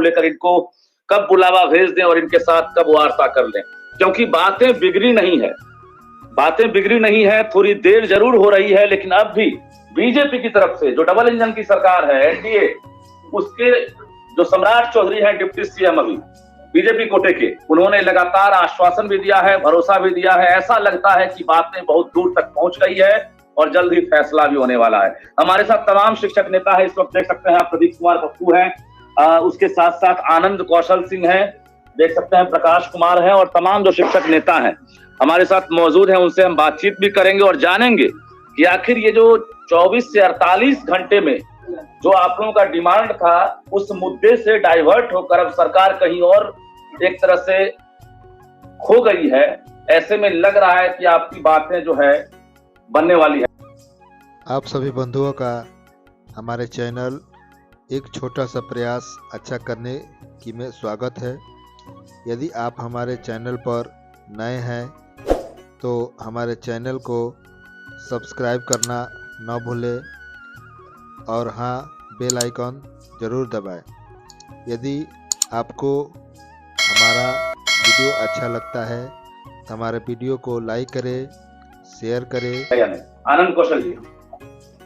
लेकर इनको कब बुलावा भेज दें और इनके साथ कब वार्ता कर लें, क्योंकि बातें बिगड़ी नहीं है, बातें बिगड़ी नहीं है, थोड़ी देर जरूर हो रही है, लेकिन अब भी बीजेपी की तरफ से जो डबल इंजन की सरकार है एनडीए, उसके जो सम्राट चौधरी हैं डिप्टी सीएम अभी बीजेपी कोटे के, उन्होंने लगातार आश्वासन भी दिया है, भरोसा भी दिया है। ऐसा लगता है कि बातें बहुत दूर तक पहुंच गई है और जल्द ही फैसला भी होने वाला है। हमारे साथ तमाम शिक्षक नेता है इस वक्त, देख सकते हैं आप, प्रदीप कुमार पप्पू हैं, उसके साथ साथ आनंद कौशल सिंह हैं, देख सकते हैं प्रकाश कुमार हैं, और तमाम जो शिक्षक नेता हैं हमारे साथ मौजूद हैं। उनसे हम बातचीत भी करेंगे और जानेंगे कि आखिर ये जो 24 से 48 घंटे में जो आप लोगों का डिमांड था, उस मुद्दे से डाइवर्ट होकर अब सरकार कहीं और एक तरह से खो गई है। ऐसे में लग रहा है कि आपकी बातें जो है बनने वाली है। आप सभी बंधुओं का हमारे चैनल एक छोटा सा प्रयास अच्छा करने की में स्वागत है। यदि आप हमारे चैनल पर नए हैं तो हमारे चैनल को सब्सक्राइब करना न भूलें और हाँ, बेल आइकॉन ज़रूर दबाएं। यदि आपको हमारा वीडियो अच्छा लगता है तो हमारे वीडियो को लाइक करें, शेयर करें। आनंद कौशल जी,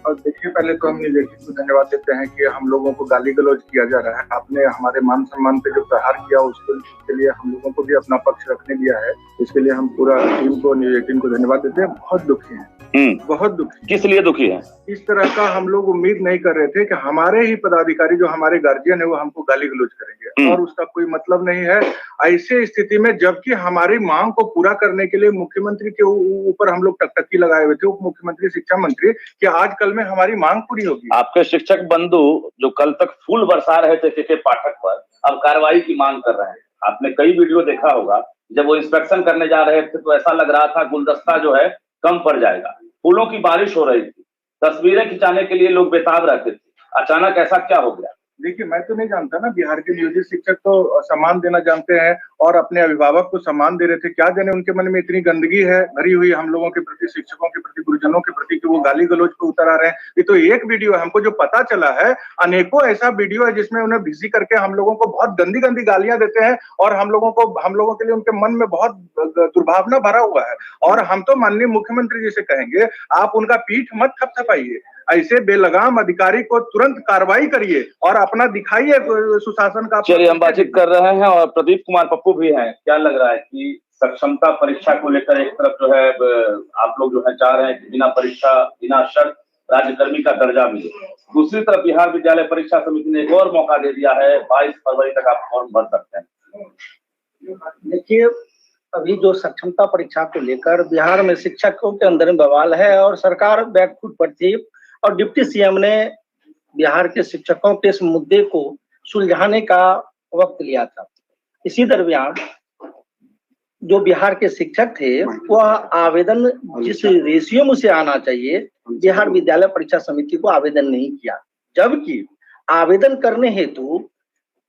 और देखिए, पहले तो हम निलेखित को धन्यवाद देते हैं कि हम लोगों को गाली गलौज किया जा रहा है। आपने हमारे मान सम्मान पे जो प्रहार किया उसके लिए हम लोगों को भी अपना पक्ष रखने दिया है। इसके लिए हम पूरा टीम को, निलेखित को धन्यवाद देते हैं। बहुत दुखी हैं, बहुत दुखी। किस लिए दुखी है? इस तरह का हम लोग उम्मीद नहीं कर रहे थे कि हमारे ही पदाधिकारी जो हमारे गार्जियन है वो हमको गाली गलौज करेंगे, और उसका कोई मतलब नहीं है। ऐसे स्थिति में जबकि हमारी मांग को पूरा करने के लिए मुख्यमंत्री के ऊपर हम लोग टकटकी लगाए हुए थे, उप मुख्यमंत्री, शिक्षा मंत्री, कि आज कल में हमारी मांग पूरी होगी। आपके शिक्षक बंधु जो कल तक फूल बरसा रहे थे के पाठक पर, अब कार्रवाई की मांग कर रहे हैं। आपने कई वीडियो देखा होगा, जब वो इंस्पेक्शन करने जा रहे थे तो ऐसा लग रहा था गुलदस्ता जो है कम पड़ जाएगा, फूलों की बारिश हो रही थी, तस्वीरें खिंचाने के लिए लोग बेताब रहते थे। अचानक ऐसा क्या हो गया? देखिए, मैं तो नहीं जानता ना, बिहार के नियोजित शिक्षक तो सम्मान देना जानते हैं और अपने अभिभावक को सम्मान दे रहे थे। क्या जाने उनके मन में इतनी गंदगी है भरी हुई हम लोगों के प्रति, शिक्षकों के प्रति, गुरुजनों के प्रति, कि वो गाली गलौज पे उतर आ रहे हैं। ये तो एक वीडियो है, हमको जो पता चला है अनेकों ऐसा वीडियो है जिसमें उन्हें भिसी करके हम लोगों को बहुत गंदी गंदी गालियां देते हैं, और हम लोगों के लिए उनके मन में बहुत दुर्भावना भरा हुआ है। और हम तो माननीय मुख्यमंत्री जी से कहेंगे, आप उनका पीठ मत थपथपाइए, ऐसे बेलगाम अधिकारी को तुरंत कार्रवाई करिए और अपना दिखाइए सुशासन का। चलिए, हम बातचीत कर रहे हैं और प्रदीप कुमार पप्पू भी हैं। क्या लग रहा है कि सक्षमता परीक्षा को लेकर एक तरफ जो है आप लोग जो है चाह रहे हैं कि बिना परीक्षा, बिना शर्त राज्यकर्मी का दर्जा मिले, दूसरी तरफ बिहार विद्यालय परीक्षा समिति ने एक और मौका दे दिया है, 22 फरवरी तक आप फॉर्म भर सकते हैं। देखिए, अभी जो सक्षमता परीक्षा को लेकर बिहार में शिक्षकों के अंदर में बवाल है और सरकार बैकफुट पर थी, और डिप्टी सीएम ने बिहार के शिक्षकों के इस मुद्दे को सुलझाने का वक्त लिया था। इसी दरमियान जो बिहार के शिक्षक थे वह आवेदन जिस रेशियो में से आना चाहिए, बिहार विद्यालय परीक्षा समिति को आवेदन नहीं किया, जबकि आवेदन करने हेतु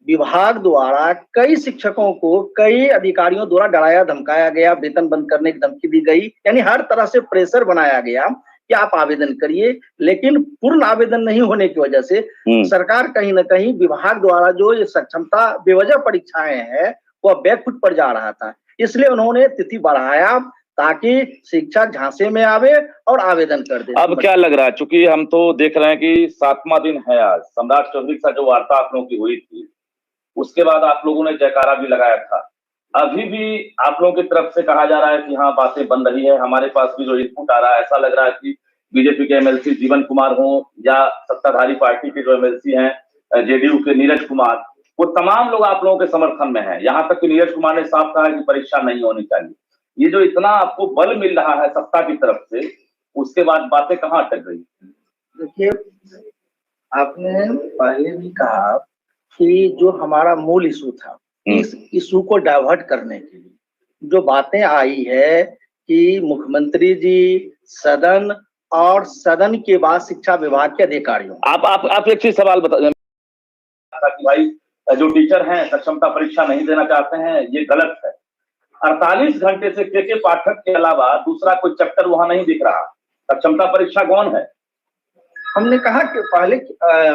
विभाग द्वारा कई शिक्षकों को, कई अधिकारियों द्वारा डराया धमकाया गया, वेतन बंद करने की धमकी दी गई, यानी हर तरह से प्रेशर बनाया गया कि आप आवेदन करिए। लेकिन पूर्ण आवेदन नहीं होने की वजह से सरकार कहीं ना कहीं विभाग द्वारा जो ये सक्षमता बेवजह परीक्षाएं हैं वह बैकफुट पर जा रहा था, इसलिए उन्होंने तिथि बढ़ाया ताकि शिक्षा झांसे में आवे और आवेदन कर दे। अब क्या लग रहा है, चूंकि हम तो देख रहे हैं कि 7वां दिन है आज, सम्राट चौधरी के साथ जो वार्ता आप लोगों की हुई थी उसके बाद आप लोगों ने जयकारा भी लगाया था। अभी भी आप लोगों की तरफ से कहा जा रहा है कि हाँ, बातें बन रही है। हमारे पास भी जो इनपुट आ रहा है, ऐसा लग रहा है कि बीजेपी के एमएलसी जीवन कुमार हो या सत्ताधारी पार्टी के जो एमएलसी हैं जेडीयू के नीरज कुमार, वो तमाम लोग आप लोगों के समर्थन में हैं। यहाँ तक कि नीरज कुमार ने साफ कहा कि परीक्षा नहीं होनी चाहिए। ये जो इतना आपको बल मिल रहा है सत्ता की तरफ से, उसके बाद बातें कहाँ अटक गई? देखिए, आपने पहले भी कहा कि जो हमारा मूल इशू था, इस इशू को डाइवर्ट करने के लिए जो बातें आई है कि मुख्यमंत्री जी, सदन और सदन के बाद शिक्षा विभाग के अधिकारियों, आप एक चीज सवाल बता कि भाई जो टीचर हैं सक्षमता परीक्षा नहीं देना चाहते हैं, ये गलत है। 48 घंटे से के पाठक के अलावा दूसरा कोई चैप्टर वहां नहीं दिख रहा, सक्षमता परीक्षा कौन है? हमने कहा कि पहले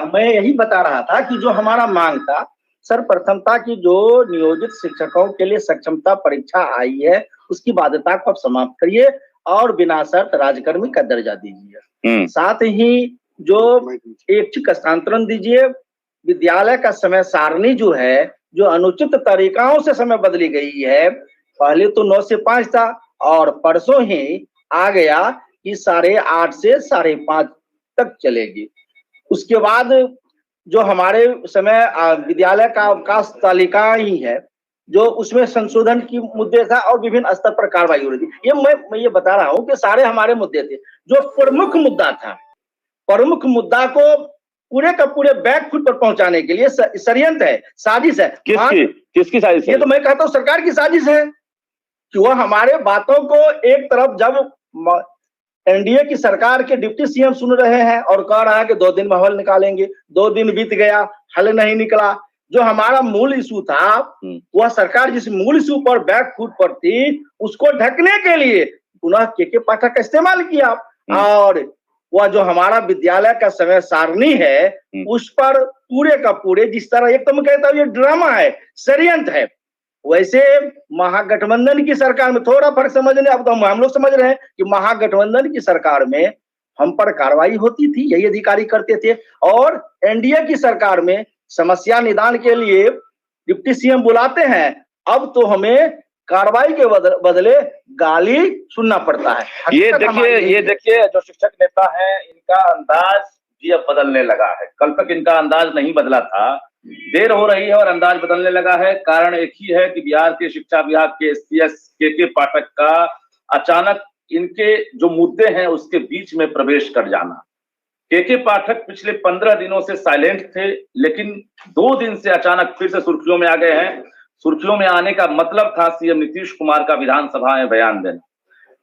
मैं यही बता रहा था कि जो हमारा मांग था सर्वप्रथमता की जो नियोजित शिक्षकों के लिए सक्षमता परीक्षा आई है उसकी बाध्यता को आप समाप्त करिए और बिना शर्त राज्यकर्मी का दर्जा दीजिए। साथ ही जो ऐच्छिक स्थानांतरण दीजिए। विद्यालय का समय सारणी जो है, जो अनुचित तरीकाओं से समय बदली गई है, पहले तो 9 से 5 था और परसों ही आ गया कि 8:30 से 5:30 तक चलेगी। उसके बाद जो हमारे समय विद्यालय का अवकाश तालिका ही है, जो उसमें संशोधन की मुद्दे था और विभिन्न स्तर पर कार्रवाई हो रही थी। ये मैं ये बता रहा हूँ कि सारे हमारे मुद्दे थे। जो प्रमुख मुद्दा था, प्रमुख मुद्दा को पूरे का पूरे बैकफुट पर पहुंचाने के लिए षड्यंत्र है, साजिश है। किसकी साजिश है? ये तो मैं कहता हूँ सरकार की साजिश है कि वह हमारे बातों को एक तरफ, जब एनडीए की सरकार के डिप्टी सीएम सुन रहे हैं और कह रहा है कि 2 दिन में हल निकालेंगे, 2 दिन बीत गया, हल नहीं निकला। जो हमारा मूल इशू था, वह सरकार जिस मूल इशू पर बैकफुट पर थी, उसको ढकने के लिए पुनः के पाठक का इस्तेमाल किया। और वह जो हमारा विद्यालय का समय सारणी है, उस पर पूरे का पूरे, जिस तरह, एक तो मैं कहता हूँ ये ड्रामा है, षड्यंत्र है। वैसे महागठबंधन की सरकार में थोड़ा फर्क समझने, अब तो हम लोग समझ रहे हैं कि महागठबंधन की सरकार में हम पर कार्रवाई होती थी, यही अधिकारी करते थे, और एनडीए की सरकार में समस्या निदान के लिए डिप्टी सीएम बुलाते हैं। अब तो हमें कार्रवाई के बदले गाली सुनना पड़ता है। ये देखिए जो शिक्षक नेता हैं, इनका अंदाज भी अब बदलने लगा है। कल तक इनका अंदाज नहीं बदला था, देर हो रही है और अंदाज बदलने लगा है। कारण एक ही है कि बिहार के शिक्षा विभाग के एसपीएस के पाठक का अचानक इनके जो मुद्दे हैं उसके बीच में प्रवेश कर जाना। के पाठक पिछले 15 दिनों से साइलेंट थे, लेकिन 2 दिन से अचानक फिर से सुर्खियों में आ गए हैं। सुर्खियों में आने का मतलब था सीएम नीतीश कुमार का विधानसभा में बयान देना।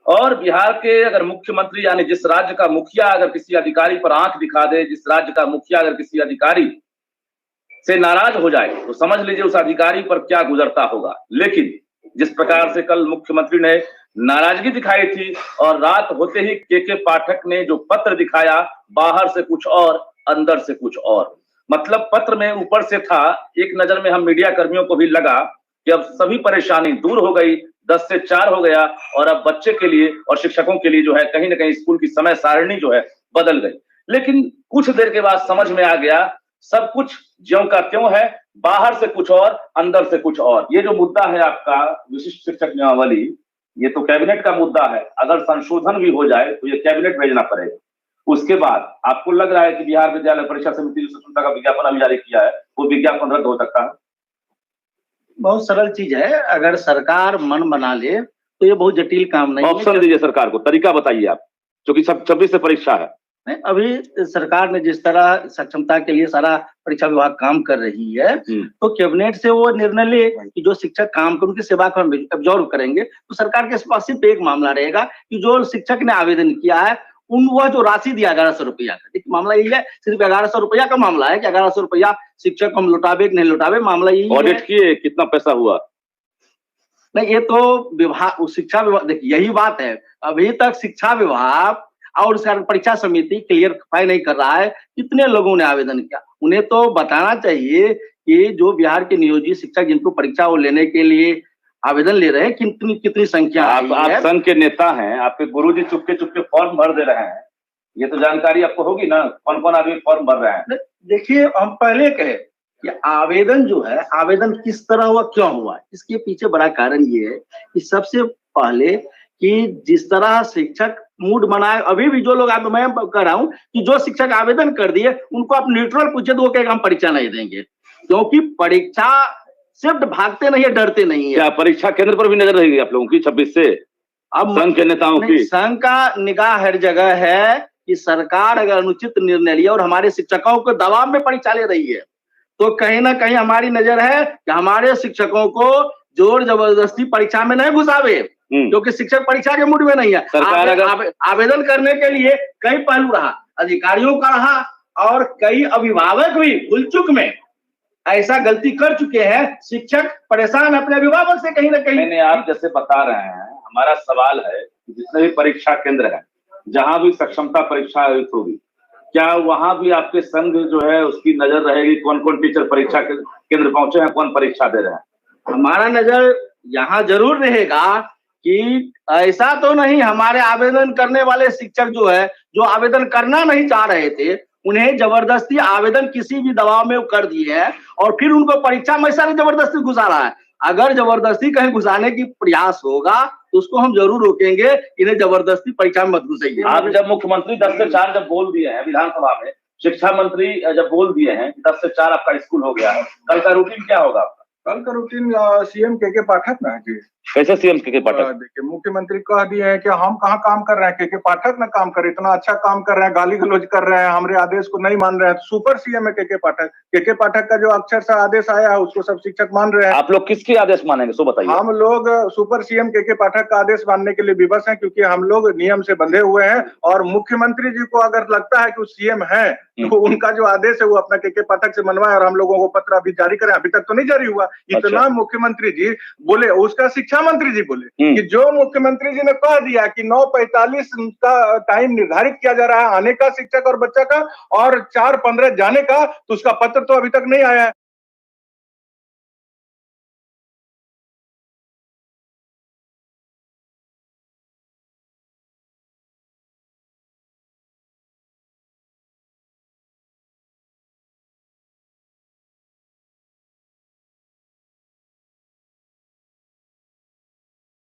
और बिहार के अगर मुख्यमंत्री, यानी जिस राज्य का मुखिया अगर किसी अधिकारी पर आंख दिखा दे, जिस राज्य का मुखिया अगर किसी अधिकारी से नाराज हो जाए, तो समझ लीजिए उस अधिकारी पर क्या गुजरता होगा। लेकिन जिस प्रकार से कल मुख्यमंत्री ने नाराजगी दिखाई थी और रात होते ही के पाठक ने जो पत्र दिखाया, बाहर से कुछ और अंदर से कुछ और, मतलब पत्र में ऊपर से था, एक नजर में हम मीडिया कर्मियों को भी लगा कि अब सभी परेशानी दूर हो गई, 10 से 4 हो गया और अब बच्चे के लिए और शिक्षकों के लिए जो है कहीं ना कहीं स्कूल की समय सारणी जो है बदल गई। लेकिन कुछ देर के बाद समझ में आ गया सब कुछ ज्यों का त्यों है, बाहर से कुछ और अंदर से कुछ और। ये जो मुद्दा है आपका विशिष्ट शिक्षक नियमावली, ये तो कैबिनेट का मुद्दा है। अगर संशोधन भी हो जाए तो ये कैबिनेट भेजना पड़ेगा। उसके बाद आपको लग रहा है कि बिहार विद्यालय परीक्षा समिति जो स्वतंत्रता का विज्ञापन अभी जारी किया है, वो विज्ञापन रद्द हो सकता है? बहुत सरल चीज है, अगर सरकार मन बना ले तो ये बहुत जटिल काम नहीं है। ऑप्शन दीजिए सरकार को, तरीका बताइए आप, क्योंकि सब 26 से परीक्षा है। अभी सरकार ने जिस तरह सक्षमता के लिए सारा परीक्षा विभाग काम कर रही है, तो कैबिनेट से वो निर्णय ले कि जो शिक्षक काम कर उनकी सेवा को एब्जॉर्व करेंगे, तो सरकार के पास सिर्फ एक मामला रहेगा कि जो शिक्षक ने आवेदन किया है वह जो राशि दिया 1100 रुपया का, देखिए मामला यही है, सिर्फ 1100 रुपया का मामला है कि 1100 रुपया शिक्षक हम लौटावे कि नहीं लौटावे, मामला यही है। ऑडिट किए कितना पैसा हुआ? नहीं, ये तो विभाग, शिक्षा विभाग, देखिए यही बात है, अभी तक शिक्षा विभाग और परीक्षा समिति क्लियर नहीं कर रहा है कितने लोगों ने आवेदन किया। उन्हें तो बताना चाहिए कि जो बिहार के नियोजित शिक्षक जिनको परीक्षा वो लेने के लिए आवेदन ले रहे हैं, कितनी संख्या। आप संघ के नेता हैं, आपके गुरुजी चुपके चुपके फॉर्म भर दे रहे हैं, ये तो जानकारी आपको होगी ना, कौन कौन आदमी फॉर्म भर रहे हैं? देखिए, हम पहले कहे कि आवेदन जो है, आवेदन किस तरह हुआ, क्यों हुआ, इसके पीछे बड़ा कारण ये है कि सबसे पहले कि जिस तरह शिक्षक मूड बनाए, अभी भी जो लोग, मैं कह रहा हूं कि जो शिक्षक आवेदन कर दिए उनको आप न्यूट्रल पूछे तो वो कहेगा हम परीक्षा नहीं देंगे, क्योंकि परीक्षा सिर्फ भागते नहीं है, डरते नहीं है। क्या परीक्षा केंद्र पर भी नजर रहेगी आप लोगों की 26 से? अब संघ के नेताओं की, संघ का निगाह हर जगह है कि सरकार अगर अनुचित निर्णय लिया और हमारे शिक्षकों को दबाव में परीक्षा ले रही है, तो कहीं ना कहीं हमारी नजर है कि हमारे शिक्षकों को जोर जबरदस्ती परीक्षा में नहीं घुसावे, क्योंकि शिक्षक परीक्षा के मूड में नहीं है। सरकार आवेदन करने के लिए कई पहलू रहा, अधिकारियों का रहा, और कई अभिभावक भी भूल चुक में ऐसा गलती कर चुके हैं, शिक्षक परेशान अपने अभिभावक से कहीं ना कहीं। नहीं, आप जैसे बता रहे हैं, हमारा सवाल है जितने भी परीक्षा केंद्र है, जहां भी सक्षमता परीक्षा आयोजित होगी, क्या वहां भी आपके संघ जो है उसकी नजर रहेगी, कौन कौन टीचर परीक्षा केंद्र पहुंचे हैं, कौन परीक्षा दे रहे हैं? हमारा नजर यहाँ जरूर रहेगा कि ऐसा तो नहीं हमारे आवेदन करने वाले शिक्षक जो है, जो आवेदन करना नहीं चाह रहे थे, उन्हें जबरदस्ती आवेदन किसी भी दबाव में कर दिए हैं और फिर उनको परीक्षा में सारी जबरदस्ती घुसा रहा है। अगर जबरदस्ती कहीं घुसाने की प्रयास होगा तो उसको हम जरूर रोकेंगे, इन्हें जबरदस्ती परीक्षा में मत घुसाइए। आप जब मुख्यमंत्री 10 से 4 जब बोल दिए हैं विधानसभा में, शिक्षा मंत्री जब बोल दिए हैं 10 से 4 आपका स्कूल हो गया है, कल का रूटीन क्या होगा आपका? कल का रूटीन सीएम के पाठक ना है जी। कैसे सीएम के पाठक? देखिए मुख्यमंत्री कह दिए हैं कि हम कहाँ काम कर रहे हैं, के पाठक ना काम करे, इतना अच्छा काम कर रहे हैं, गाली गलौज कर रहे हैं, हमारे आदेश को नहीं मान रहे हैं। सुपर सीएम है के पाठक का जो अक्षर से आदेश आया है उसको सब शिक्षक मान रहे हैं। आप लोग किसके आदेश मानेंगे सो बताइए। हम लोग सुपर सीएम के पाठक का आदेश मानने के लिए विवश हैं, क्योंकि हम लोग नियम से बंधे हुए हैं और मुख्यमंत्री जी को अगर लगता है कि वो सीएम है तो उनका जो आदेश है वो अपना के पाठक से मनवाए और हम लोगों को पत्र अभी जारी करें। अभी तक तो नहीं जारी हुआ। इतना मुख्यमंत्री जी बोले, उसका शिक्षा मंत्री जी बोले कि जो मुख्यमंत्री जी ने कह दिया कि 9:45 का टाइम निर्धारित किया जा रहा है आने का शिक्षक और बच्चा का और 4:15 जाने का, तो उसका पत्र तो अभी तक नहीं आया है।